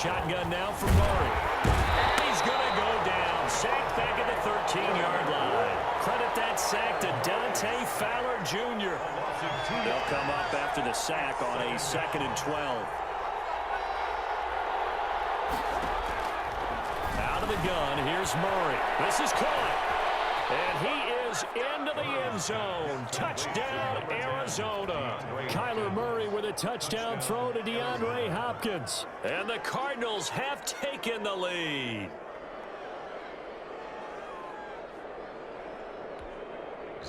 Shotgun now for Murray. And he's going to go down. Sacked back at the 13-yard line. Credit that sack to Dante Fowler, Jr. They'll come up after the sack on a 2nd and 12. Out of the gun, here's Murray. This is caught. And he is into the end zone. Touchdown, Arizona. Kyler Murray with a touchdown throw to DeAndre Hopkins. And the Cardinals have taken the lead.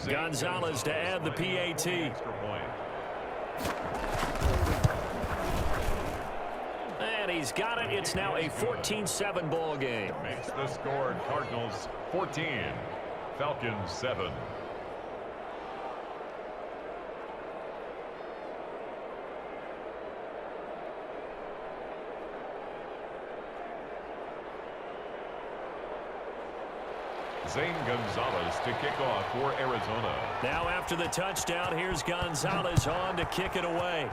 Gonzalez to add the PAT. And he's got it. It's now a 14-7 ball game. Makes the score Cardinals 14, Falcons 7. Zane Gonzalez to kick off for Arizona. Now after the touchdown, here's Gonzalez on to kick it away.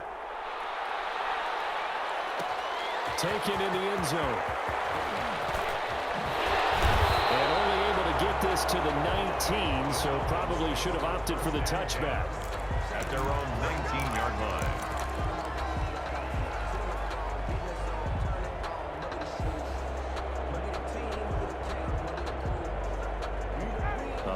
Taken in the end zone. And only able to get this to the 19, so probably should have opted for the touchback. At their own 19-yard line.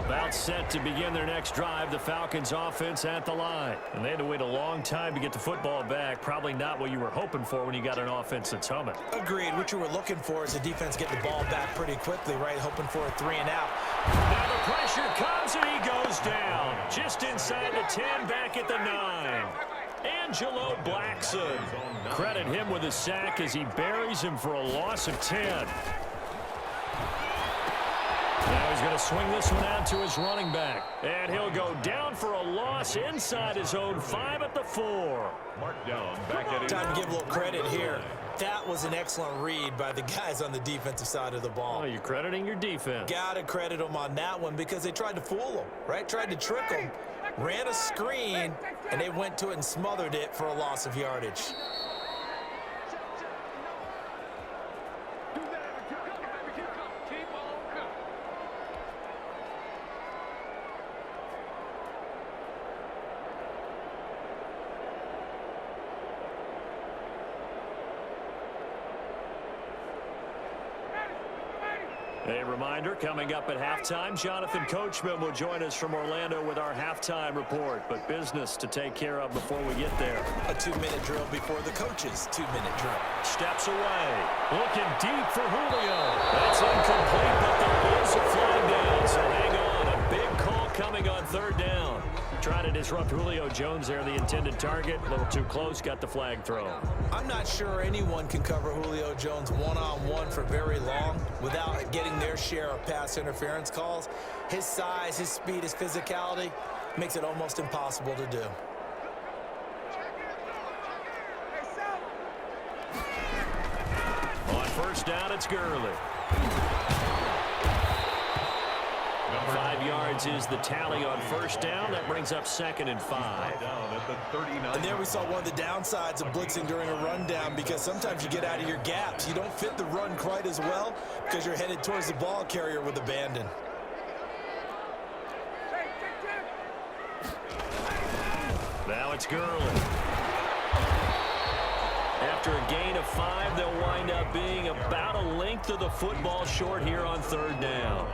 About set to begin their next drive, the Falcons offense at the line. And they had to wait a long time to get the football back. Probably not what you were hoping for when you got an offense that's humming. Agreed. What you were looking for is the defense getting the ball back pretty quickly, right? Hoping for a 3 and out. Now the pressure comes and he goes down. Just inside the 10, back at the 9. Angelo Blackson. Credit him with a sack as he buries him for a loss of 10. Now he's going to swing this one out to his running back. And he'll go down for a loss inside his own 5 at the 4. Mark down, back at Time to give a little credit here. That was an excellent read by the guys on the defensive side of the ball. Oh, you're crediting your defense. Got to credit them on that one because they tried to fool them, right? Tried to trick them. Ran a screen, and they went to it and smothered it for a loss of yardage. A reminder, coming up at halftime, Jonathan Coachman will join us from Orlando with our halftime report. But business to take care of before we get there. A 2-minute drill before the coach's 2-minute drill. Steps away. Looking deep for Julio. That's incomplete, but there is a flag down. So hang on. A big call coming on 3rd down. Trying to disrupt Julio Jones there, the intended target. A little too close, got the flag thrown. I'm not sure anyone can cover Julio Jones one-on-one for very long without getting their share of pass interference calls. His size, his speed, his physicality makes it almost impossible to do. On 1st down, it's Gurley. 5 yards is the tally on 1st down. That brings up 2nd and 5. And there we saw one of the downsides of blitzing during a rundown because sometimes you get out of your gaps. You don't fit the run quite as well because you're headed towards the ball carrier with abandon. Now it's Gurley. After a gain of 5, they'll wind up being about a length of the football short here on 3rd down.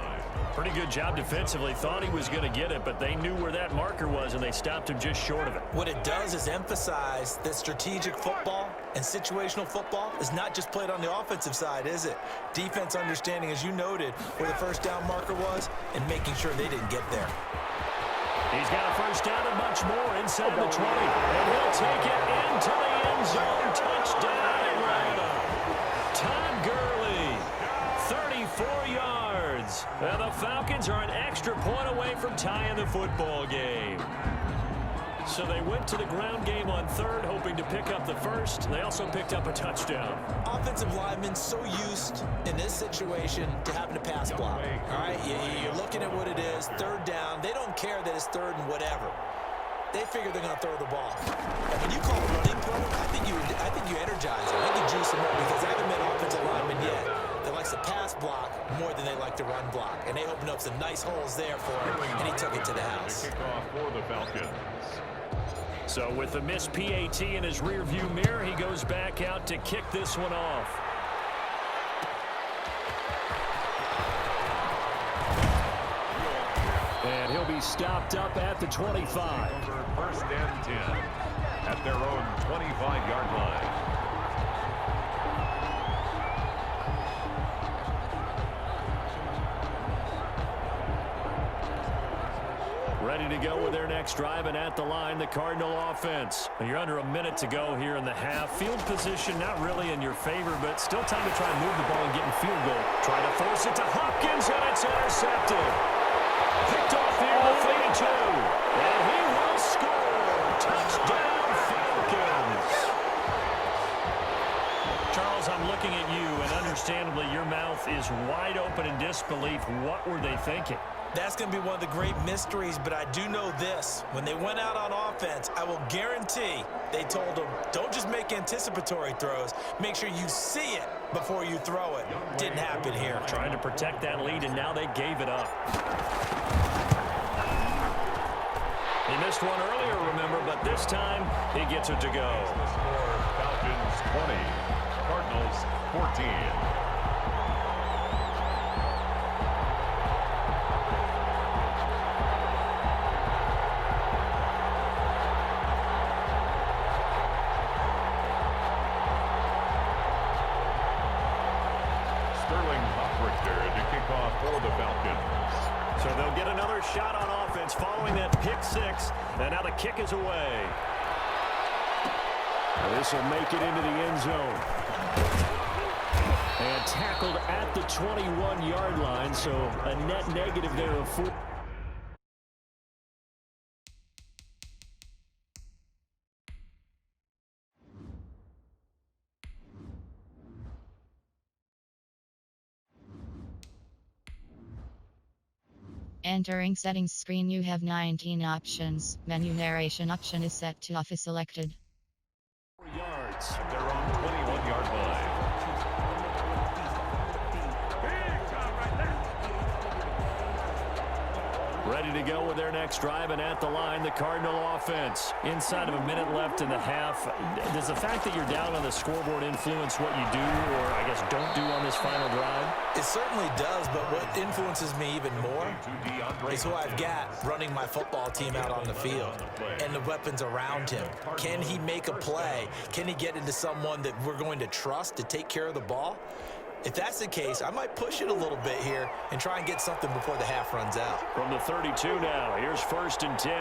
Pretty good job defensively. Thought he was going to get it, but they knew where that marker was, and they stopped him just short of it. What it does is emphasize that strategic football and situational football is not just played on the offensive side, is it? Defense understanding, as you noted, where the 1st down marker was and making sure they didn't get there. He's got a 1st down and much more inside the 20. And he'll take it into the end zone. Touchdown, Atlanta. Todd Gurley, 34 yards. And the Falcons are an extra point away from tying the football game. So they went to the ground game on 3rd, hoping to pick up the 1st. They also picked up a touchdown. Offensive linemen so used in this situation to having to pass block. All right, you're looking at what it is, 3rd down. They don't care that it's 3rd and whatever. they figure they're going to throw the ball. And when you call a running play, I think you energize them. I think you juice them up because I haven't met offensive linemen yet that likes to pass block more than they like to run block. And they opened up some nice holes there for him, and he took it to the house. Kickoff for the Falcons. So with the missed PAT in his rearview mirror, he goes back out to kick this one off. And he'll be stopped up at the 25. First and 10 at their own 25-yard line. Ready to go with their next drive, and at the line, the Cardinal offense. And you're under a minute to go here in the half. Field position not really in your favor, but still time to try and move the ball and get in field goal. Try to force it to Hopkins, and it's intercepted. Picked off near the 32, and he will score. Touchdown, Falcons. Charles, I'm looking at you, and understandably, your mouth is wide open in disbelief. What were they thinking? That's going to be one of the great mysteries, but I do know this. When they went out on offense, I will guarantee they told them, don't just make anticipatory throws. Make sure you see it before you throw it. Didn't happen here. Trying to protect that lead, and now they gave it up. He missed one earlier, remember, but this time he gets it to go. Falcons 20, Cardinals 14. So they'll get another shot on offense following that pick six. And now the kick is away. This will make it into the end zone. And tackled at the 21-yard line, so a net negative there of 4. Entering settings screen, you have 19 options. Menu narration option is set to off is selected. 4 yards. They're on 21-yard line. Ready to go with their next drive, and at the line, the Cardinal offense. Inside of a minute left in the half. Does the fact that you're down on the scoreboard influence what you do, or I guess don't do on this final drive? It certainly does, but what influences me even more is who I've got running my football team out on the field and the weapons around him. Can he make a play? Can he get into someone that we're going to trust to take care of the ball? If that's the case, I might push it a little bit here and try and get something before the half runs out. From the 32 now, here's 1st and 10.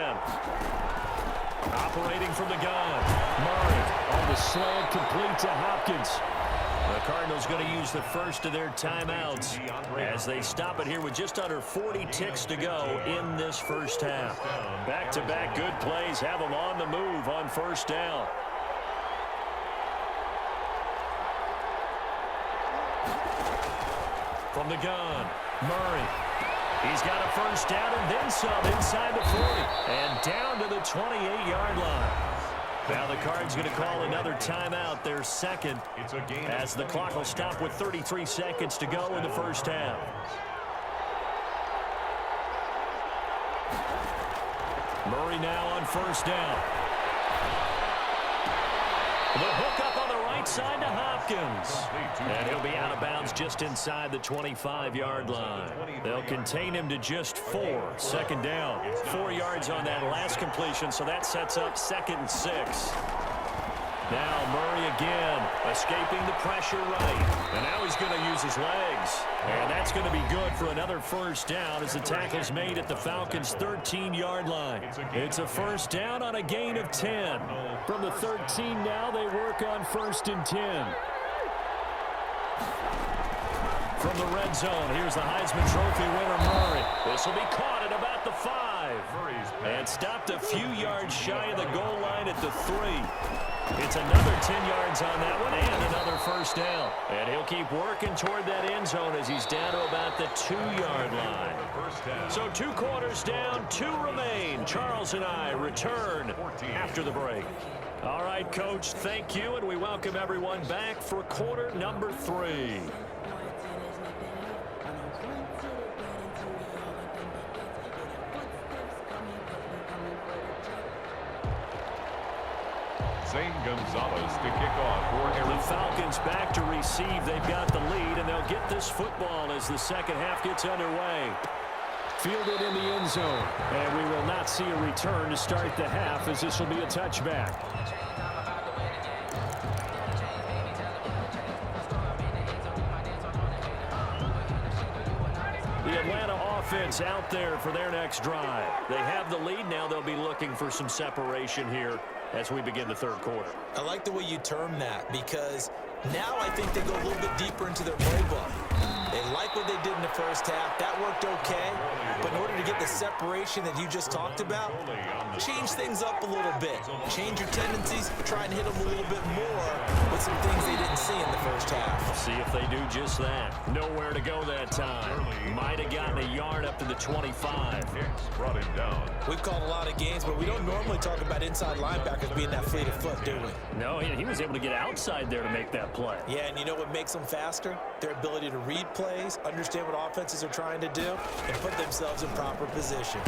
Operating from the gun. Murray on the slant, complete to Hopkins. The Cardinals going to use the first of their timeouts as they stop it here with just under 40 ticks to go in this first half. Back-to-back good plays have them on the move on 1st down. From the gun, Murray. He's got a 1st down and then some inside the 40. And down to the 28-yard line. Now the Cards going to call another timeout, their second, as the clock will stop with 33 seconds to go in the first half. Murray now on 1st down. The hook up on the right side to Hopkins. And he'll be out of bounds just inside the 25-yard line. They'll contain him to just 4. 2nd down. 4 yards on that last completion, so that sets up 2nd and 6. Now Murray again, escaping the pressure right. And now he's going to use his legs. And that's going to be good for another 1st down as the tackle's made at the Falcons' 13-yard line. It's a 1st down on a gain of 10. From the 13 now, they work on 1st and 10. From the red zone, here's the Heisman Trophy winner, Murray. This will be caught at about the 5. And stopped a few yards shy of the goal line at the 3. It's another 10 yards on that one and another first down. And he'll keep working toward that end zone as he's down to about the 2-yard line. So 2 quarters down, 2 remain. Charles and I return after the break. All right, Coach, thank you, and we welcome everyone back for quarter number 3. Zane Gonzalez to kick off for Arizona. The Falcons back to receive. They've got the lead, and they'll get this football as the second half gets underway. Fielded in the end zone, and we will not see a return to start the half as this will be a touchback. The Atlanta offense out there for their next drive. They have the lead. Now they'll be looking for some separation here as we begin the third quarter. I like the way you term that because now I think they go a little bit deeper into their playbook. They like what they did in the first half. That worked okay. But in order to get the separation that you just talked about, change things up a little bit. Change your tendencies. Try and hit them a little bit more with some things they didn't see in the first half. See if they do just that. Nowhere to go that time. Might have gotten a yard up to the 25. Hicks brought him down. We've called a lot of games, but we don't normally talk about inside linebackers being that fleet of foot, do we? No, he was able to get outside there to make that play. Yeah, and you know what makes them faster? Their ability to read plays, understand what offenses are trying to do, and put themselves in proper position.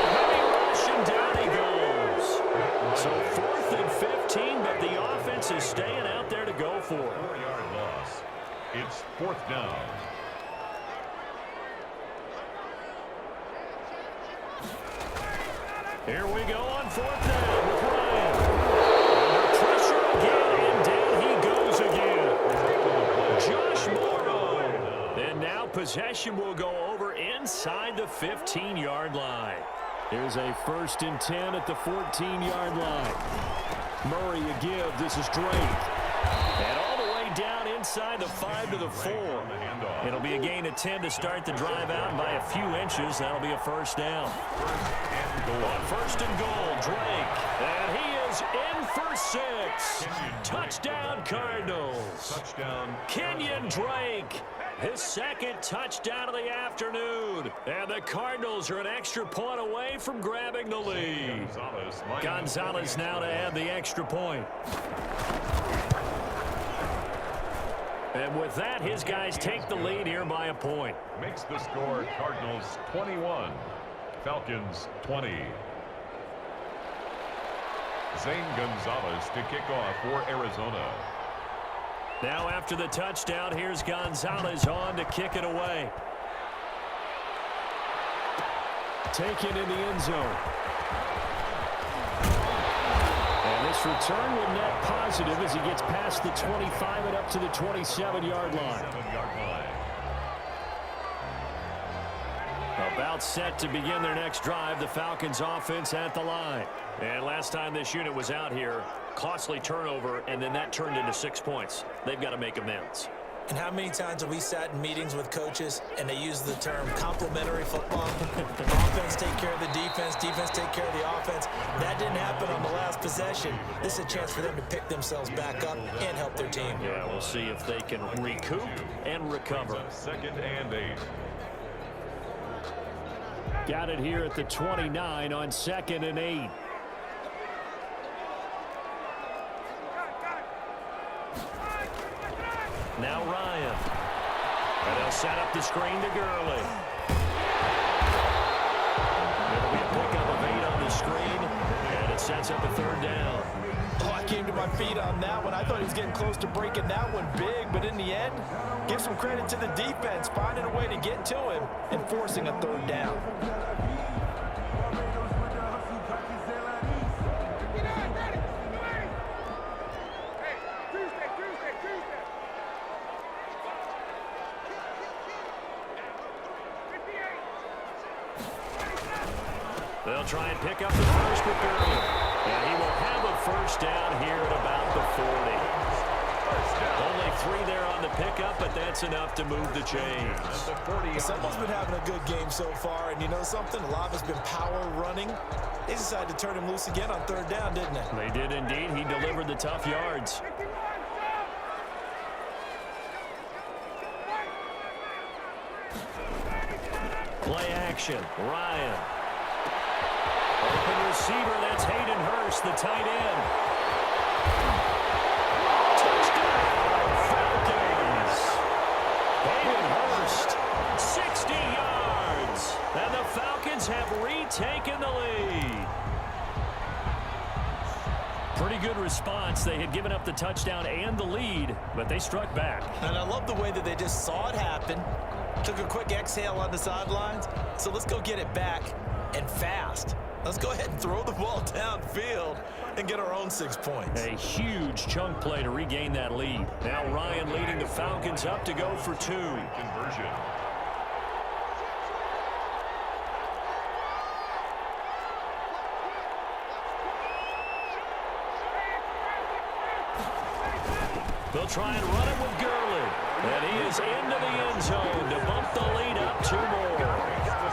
Heavy rush, and down he goes. So 4th and 15, but the offense is staying out there to go for it. 4-yard loss. It's 4th down. Here we go on 4th down with Ryan. Under pressure again, and down he goes again. Josh Morrow. And now possession will go over inside the 15-yard line. Here's a 1st and 10 at the 14-yard line. Murray a give. This is Drake. And all the way down inside the 5 to the 4. It'll be a gain of 10 to start the drive out, and by a few inches, that'll be a first down. On 1st and goal, Drake. And he is in for 6. Touchdown, Cardinals. Touchdown. Kenyon Drake. His 2nd touchdown of the afternoon. And the Cardinals are an extra point away from grabbing the lead. Gonzalez now to add the extra point. And with that, his guys take the lead here by a point. Makes the score Cardinals 21, Falcons 20. Zane Gonzalez to kick off for Arizona. Now after the touchdown, here's Gonzalez on to kick it away. Taken in the end zone. And this return will net positive as he gets past the 25 and up to the 27-yard line. About set to begin their next drive, the Falcons offense at the line. And last time this unit was out here, costly turnover, and then that turned into 6 points. They've got to make amends. And how many times have we sat in meetings with coaches and they use the term complementary football? Offense take care of the defense, defense take care of the offense. That didn't happen on the last possession. This is a chance for them to pick themselves back up and help their team. Yeah, we'll see if they can recoup and recover. 2nd and 8. Got it here at the 29 on 2nd and 8. Now Ryan. And they'll set up the screen to Gurley. There'll be a pickup of 8 on the screen, and it sets up a 3rd down. Oh, I came to my feet on that one. I thought he was getting close to breaking that one big, but in the end, give some credit to the defense, finding a way to get to him and forcing a 3rd down. They'll try and pick up the first with Gurley. And he will have a first down here at about the 40. Only 3 there on the pickup, but that's enough to move the chains. Someone's been having a good game so far, and you know something? A lot of it's been power running, They decided to turn him loose again on third down, didn't they? They did indeed. He delivered the tough yards. Play action. Ryan. Open receiver. That's Hayden Hurst, the tight end. Touchdown, Falcons. Hayden Hurst, 60 yards. And the Falcons have retaken the lead. Pretty good response. They had given up the touchdown and the lead, but they struck back. And I love the way that they just saw it happen, took a quick exhale on the sidelines. So let's go get it back, and fast. Let's go ahead and throw the ball downfield and get our own 6 points. A huge chunk play to regain that lead. Now Ryan leading the Falcons up to go for 2. Conversion. They'll try and run it with Gurley. And he is into the end zone to bump the lead up 2 more.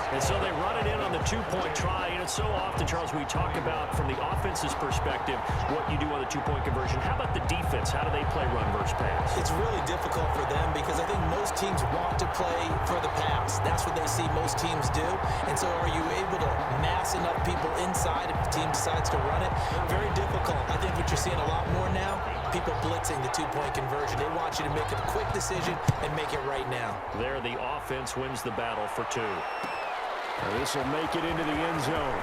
And so they run it in on the 2-point try. And it's so often, Charles, we talk about from the offense's perspective what you do on the 2-point conversion. How about the defense? How do they play run versus pass? It's really difficult for them because I think most teams want to play for the pass. That's what they see most teams do. And so are you able to mass enough people inside if the team decides to run it? Very difficult. I think what you're seeing a lot more now, people blitzing the 2-point conversion. They want you to make a quick decision and make it right now. There, the offense wins the battle for 2. This will make it into the end zone.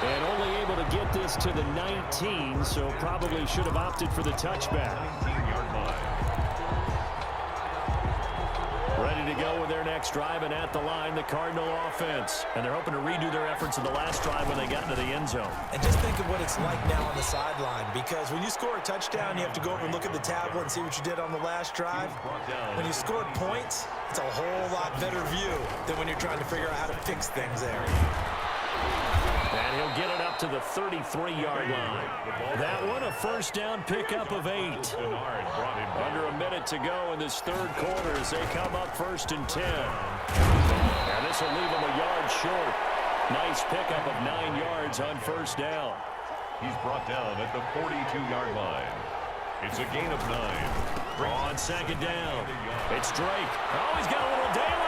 And only able to get this to the 19, so probably should have opted for the touchback. 19-yard line. Ready to go with their next drive, and at the line, the Cardinal offense. And they're hoping to redo their efforts in the last drive when they got into the end zone. And just think of what it's like now on the sideline, because when you score a touchdown, you have to go over and look at the tablet and see what you did on the last drive. When you scored points, it's a whole lot better view than when you're trying to figure out how to fix things there. And he'll get it up to the 33-yard line. That one, a first down pickup of 8. Under a minute to go in this third quarter as they come up 1st and 10. And this will leave them a yard short. Nice pickup of 9 yards on first down. He's brought down at the 42-yard line. It's a gain of 9. On second down, it's Drake. Oh, he's got a little daylight.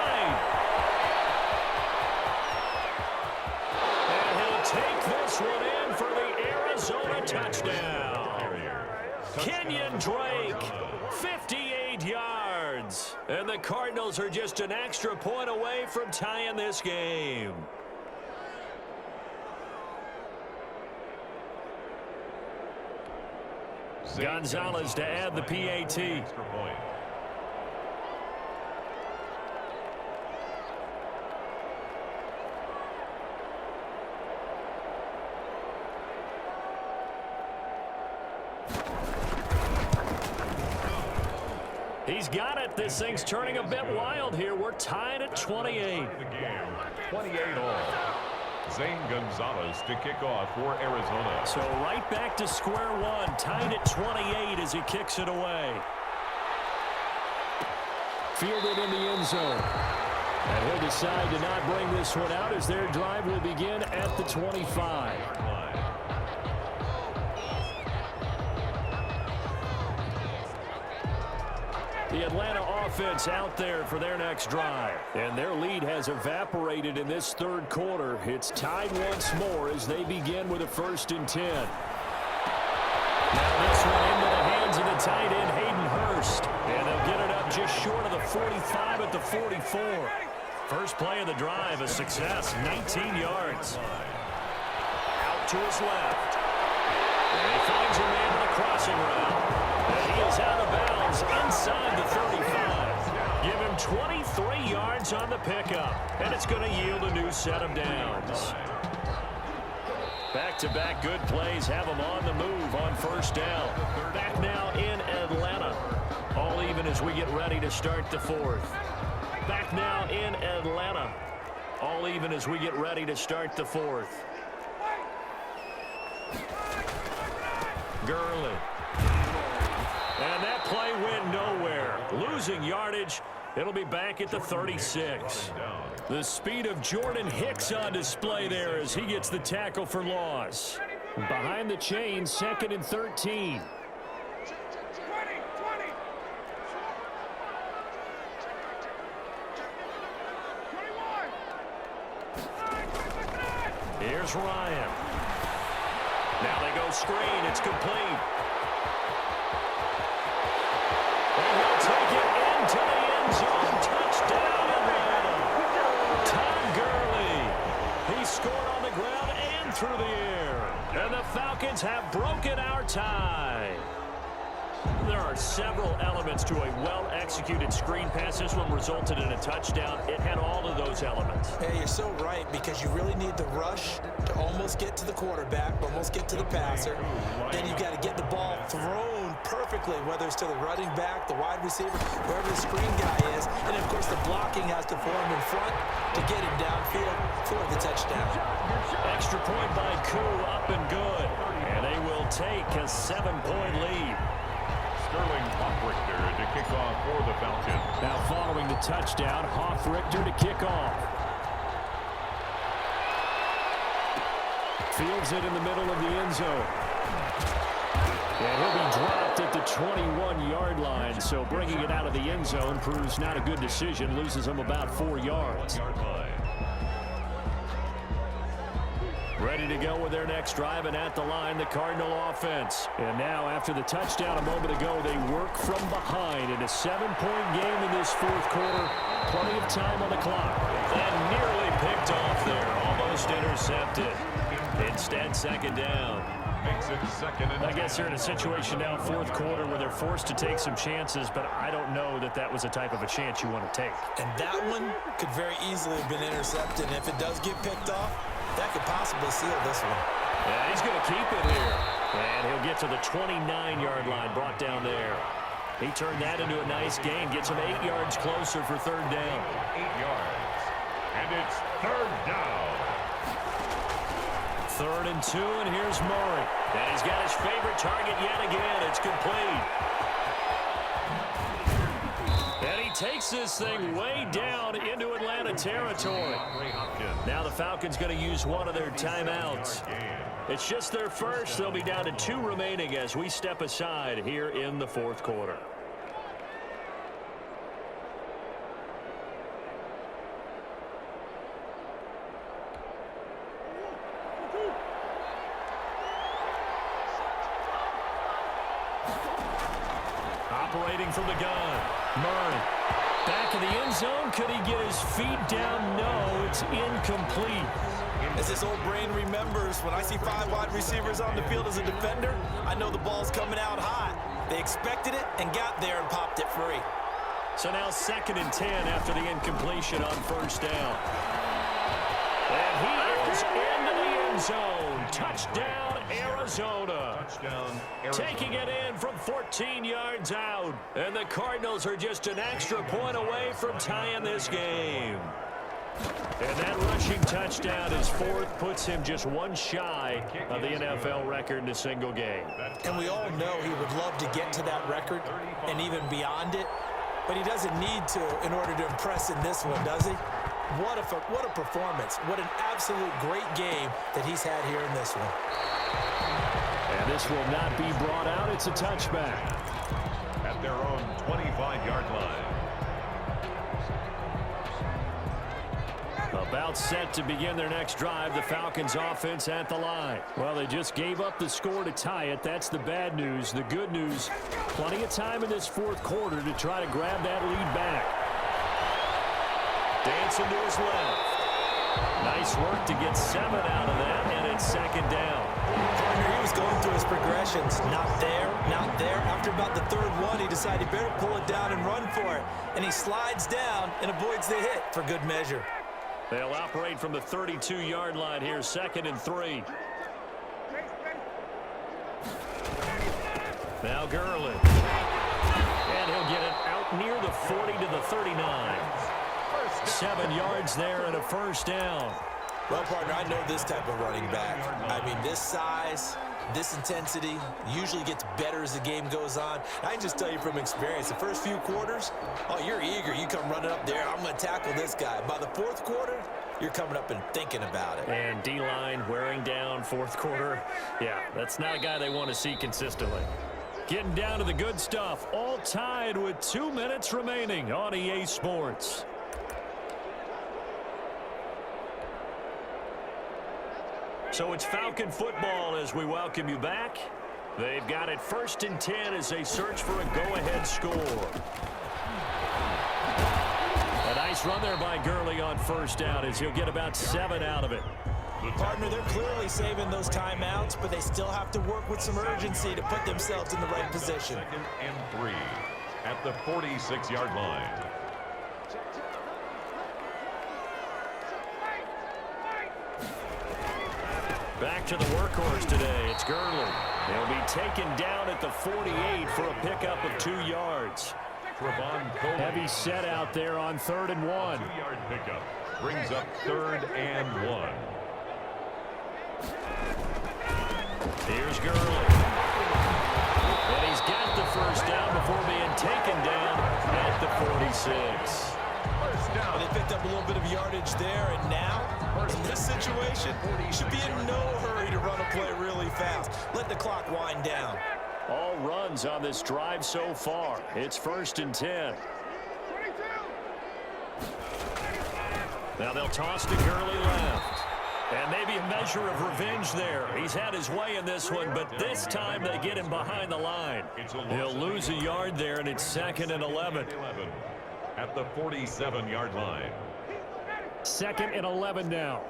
Take this one in for the Arizona touchdown. Kenyon Drake, 58 yards. And the Cardinals are just an extra point away from tying this game. Gonzalez to add the PAT. Extra point. He's got it. This thing's turning a bit wild here. We're tied at 28. The game, 28 all. Zane Gonzalez to kick off for Arizona. So right back to square one, tied at 28 as he kicks it away. Fielded in the end zone. And he'll decide to not bring this one out as their drive will begin at the 25. The Atlanta offense out there for their next drive. And their lead has evaporated in this third quarter. It's tied once more as they begin with a 1st and 10. Now this one into the hands of the tight end, Hayden Hurst. And they'll get it up just short of the 45 at the 44. First play of the drive, a success, 19 yards. Out to his left. And he finds a man on the crossing route. And he is out of bounds inside the 35. Give him 23 yards on the pickup. And it's going to yield a new set of downs. Back-to-back good plays have them on the move on first down. Back now in Atlanta. All even as we get ready to start the fourth. Back now in Atlanta. All even as we get ready to start the fourth. Gurley. And that play went nowhere. Losing yardage It'll be back at the 36. The speed of Jordan Hicks on display there as he gets the tackle for loss. Behind the chain, 2nd and 13. Here's Ryan. Now they go screen. It's complete. And he'll take it into the end zone. Touchdown, Atlanta. Todd Gurley. He scored on the ground and through the air. And the Falcons have broken our tie. There are several elements to a well-executed screen pass. This one resulted in a touchdown. It had all of those elements. Hey, you're so right, because you really need the rush to almost get to the quarterback, almost get to the passer. Then you've got to get the ball thrown perfectly, whether it's to the running back, the wide receiver, wherever the screen guy is. And, of course, the blocking has to form in front to get him downfield for the touchdown. Extra point by Koo, up and good. And they will take a 7-point lead. Sterling Hoffrichter to kick off for the Falcons. Now following the touchdown, Hoffrichter to kick off. Fields it in the middle of the end zone. And he'll be dropped at the 21-yard line, so bringing it out of the end zone proves not a good decision. Loses him about 4 yards. Ready to go with their next drive, and at the line, the Cardinal offense. And now, after the touchdown a moment ago, they work from behind in a 7-point game in this 4th quarter. Plenty of time on the clock. And nearly picked off there, almost intercepted. Instead, 2nd down. Makes it 2nd and 10. I guess they're in a situation now, 4th quarter, where they're forced to take some chances, but I don't know that that was the type of a chance you want to take. And that one could very easily have been intercepted. And if it does get picked off, that could possibly seal this one. Yeah, he's going to keep it here. And he'll get to the 29-yard line, brought down there. He turned that into a nice gain, gets him 8 yards closer for 3rd down. 8 yards. And it's 3rd down. 3rd and 2, and here's Murray. And he's got his favorite target yet again. It's complete. And he takes this thing way down into Atlanta territory. Now the Falcons going to use one of their timeouts. It's just their first. They'll be down to 2 remaining as we step aside here in the 4th quarter. Operating from the gun, Murray. Back of the end zone. Could he get his feet down? No, it's incomplete. As this old brain remembers, when I see 5 wide receivers on the field as a defender, I know the ball's coming out hot. They expected it and got there and popped it free. So now 2nd and 10 after the incompletion on 1st down. And he is into the end zone. Touchdown, Arizona. Touchdown, Arizona. Taking it in from 14 yards out. And the Cardinals are just an extra point away from tying this game. And that rushing touchdown, his 4th, puts him just 1 shy of the NFL record in a single game. And we all know he would love to get to that record and even beyond it. But he doesn't need to in order to impress in this one, does he? What a performance. What an absolute great game that he's had here in this one. And this will not be brought out. It's a touchback. At their own 25-yard line. About set to begin their next drive, the Falcons offense at the line. Well, they just gave up the score to tie it. That's the bad news. The good news, plenty of time in this 4th quarter to try to grab that lead back. Dancing to his left. Nice work to get 7 out of that, and it's 2nd down. Partner, he was going through his progressions. Not there, not there. After about the 3rd one, he decided he better pull it down and run for it. And he slides down and avoids the hit for good measure. They'll operate from the 32-yard line here, 2nd and 3. Now Gurley. And he'll get it out near the 40 to the 39. 7 yards there and a 1st down. Well, partner, I know this type of running back. I mean, this size, This intensity usually gets better as the game goes on. I can just tell you from experience, the first few quarters, oh, you're eager. You come running up there, I'm going to tackle this guy. By the fourth quarter, you're coming up and thinking about it. And D-line wearing down fourth quarter. Yeah, that's not a guy they want to see consistently. Getting down to the good stuff. All tied with 2 minutes remaining on EA Sports. So it's Falcon football as we welcome you back. They've got it 1st and 10 as they search for a go-ahead score. A nice run there by Gurley on 1st down as he'll get about 7 out of it. Partner, they're clearly saving those timeouts, but they still have to work with some urgency to put themselves in the right position. 2nd and 3 at the 46-yard line. Back to the workhorse today. It's Gurley. He'll be taken down at the 48 for a pickup of 2 yards. Heavy set out there on 3rd and 1. 2-yard pickup brings up 3rd and 1. Here's Gurley. And he's got the 1st down before being taken down at the 46. They picked up a little bit of yardage there, and now, in this situation, you should be in no hurry to run a play really fast. Let the clock wind down. All runs on this drive so far. It's 1st and 10. Now they'll toss to Gurley left. And maybe a measure of revenge there. He's had his way in this one, but this time they get him behind the line. He'll lose a yard there, and it's 2nd and 11. At the 47-yard line. 2nd and 11 now.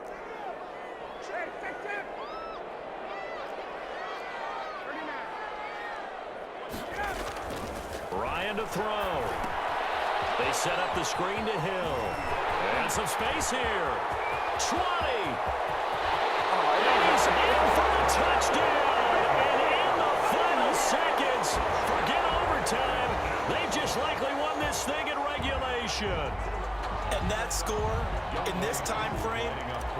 Ryan to throw. They set up the screen to Hill. And some space here. 20. He's in for a touchdown. And in the final seconds, forget overtime. They just likely won this thing in regulation. And that score, in this time frame,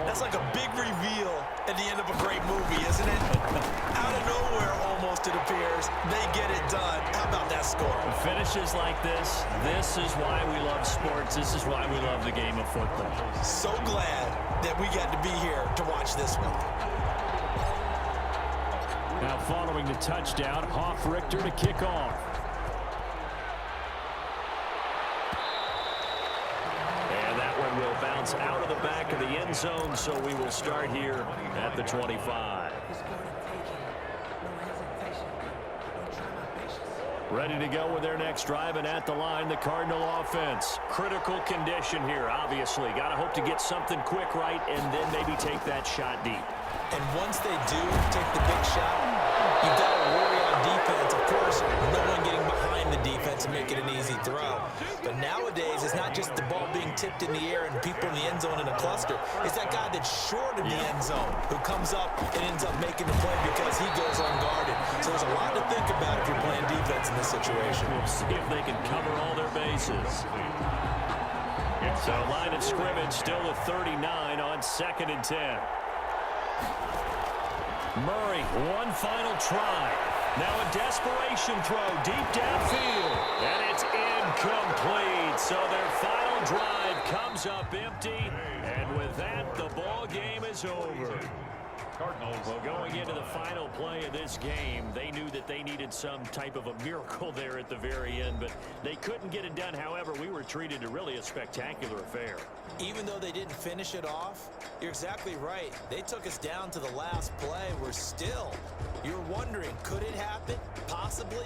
that's like a big reveal at the end of a great movie, isn't it? Out of nowhere, almost, it appears, they get it done. How about that score? Finishes like this is why we love sports. This is why we love the game of football. So glad that we got to be here to watch this one. Now following the touchdown, Hoff-Richter to kick off. And that one will bounce out of the back of the end zone, so we will start here at the 25. Ready to go with their next drive, and at the line, the Cardinal offense. Critical condition here, obviously. Got to hope to get something quick right and then maybe take that shot deep. And once they do take the big shot, you've got to worry on defense. Of course, no one getting behind the defense and make it an easy throw. But nowadays, it's not just the ball being tipped in the air and people in the end zone in a cluster. It's that guy that's short of the end zone who comes up and ends up making the play because he goes unguarded. So there's a lot to think about if you're playing defense in this situation. We'll see if they can cover all their bases. So line of scrimmage still at 39 on 2nd and 10. Murray, one final try. Now a desperation throw deep downfield. And it's incomplete. So their final drive comes up empty. And with that, the ball game is over. Cardinals. Well, going into the final play of this game, they knew that they needed some type of a miracle there at the very end, but they couldn't get it done. However, we were treated to really a spectacular affair. Even though they didn't finish it off, you're exactly right. They took us down to the last play. We're still, you're wondering, could it happen? Possibly.